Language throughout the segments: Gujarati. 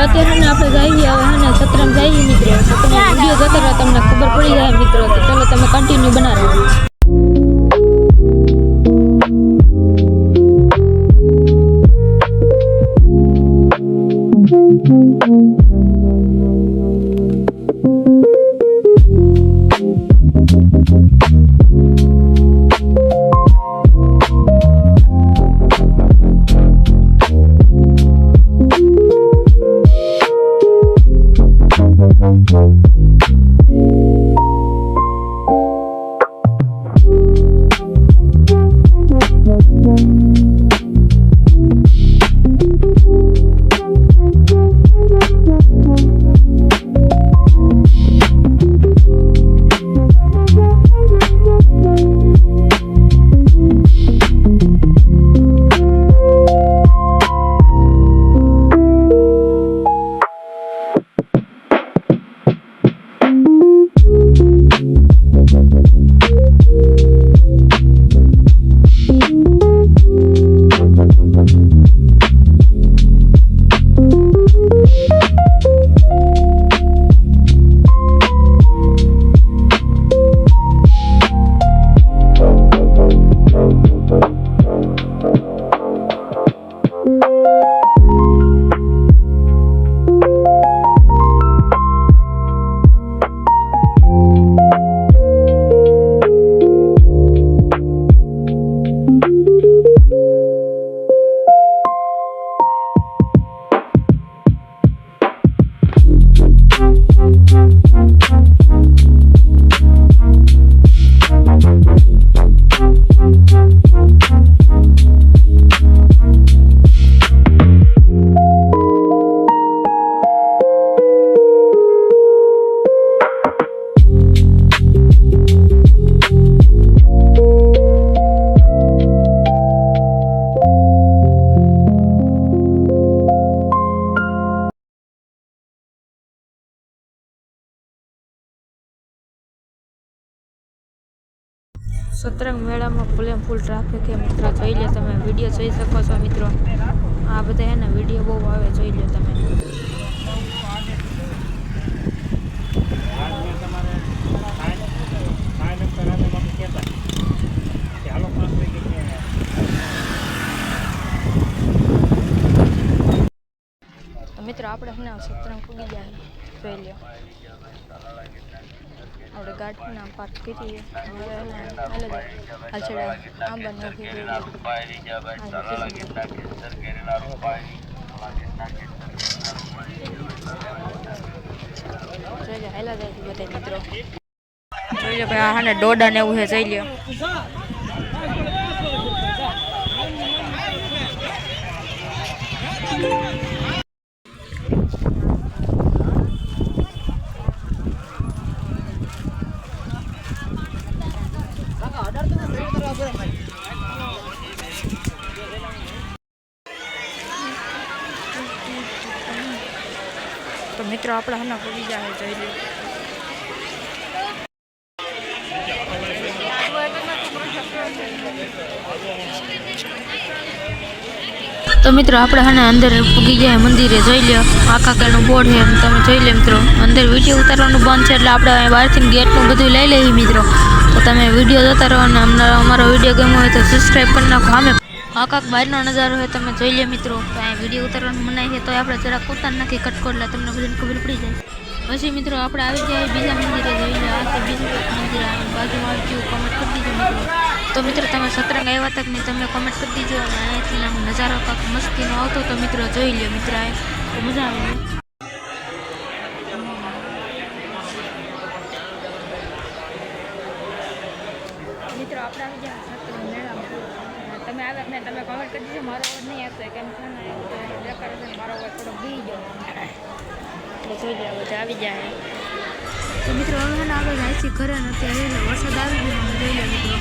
અત્યારે આપણે જઈએ હવે ને સત્રમ જઈએ મિત્રો. સત્રમ વિડીયો જોતા રહો, તમને ખબર પડી જાય મિત્રો. તો ચલો તમે કન્ટિન્યુ બનાવો. સત્રંગ મેળામાં ફૂલે ફૂલ ટ્રાફિક છે મિત્રો. જોઈ લો તમે, વિડીયો જોઈ શકો છો મિત્રો. આ બધા એના વિડીયો બહુ આવે, જોઈ લો તમે. મિત્રો આપણે હમણાં સત્રંગ પૂગી જાય, જોઈ લો. આપણે ગાડીના પાર્ક કરીએ હેલા જાય બધા મિત્રો. જોઈ લો ભાઈ, આને દોડા ને એવું છે, જોઈ લો. તો મિત્રો આપણે હમણાં પૂરી જાય, જોઈ લો. તો મિત્રો આપણે હને અંદર પૂગી જાય મંદિરે, જોઈ લો. આખા કાળનું બોર્ડ છે, તમે જોઈ લો મિત્રો. અંદર વિડીયો ઉતારવાનું બંધ છે એટલે આપણે બહારથી ગેટનું બધું લઈ લઈએ મિત્રો. તો તમે વિડીયો જોતા રહો અને અમારો વિડીયો ગમ્યો હોય તો સબસ્ક્રાઈબ કરી નાખો. અમે આખા બહારનો નજારો હોય તમે જોઈ લો મિત્રો. તો અહીં વિડીયો ઉતારવાનું મનાય છે તો આપણે જરાક ઉતાર નાખી કટકો, એટલે તમને બધાને ખબર પડી જાય. પછી મિત્રો આપણે આવી જાય બીજા મંદિરે, જોઈ લો. આ બીજું મંદિર આવે, બાજુમાં આવી ગયું, કોમેન્ટ કરી દીજો મિત્રો. તો મિત્રો તમે સત્રંગ આવ્યા તક નહીં, તમે કોમેન્ટ કરી દીજો. અને અહીંયાથી આમ નજારો કાંક મસ્તીનો આવતો તો મિત્રો જોઈ લો. મિત્રો આ તો મજા આવે. મિત્રો આપણે આવી ગયા સત્રંગ મેળામાં. તમે આવ્યા ને તમે કોમેન્ટ કરી દીજો. મારો અવાજ નહીં આવતો કેમ છે ને, ડેકોરેશન મારો અવાજ થોડો ભી ગયો એટલે જોઈ લો બધા આવી જાય. તો મિત્રો હવે ને આગળ જાય છે ઘરે, ને અત્યારે વરસાદ આવી ગયો, જોઈ લો મિત્રો.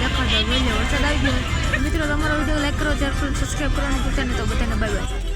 દેખાડો, જોઈ લો વરસાદ આવી ગયો. મિત્રો તમારો વિડીયો લાઈક કરો, શેર કરો, સબસ્ક્રાઈબ કરવાનું ભૂલતા નહીં. તો બધાને બાય બાય.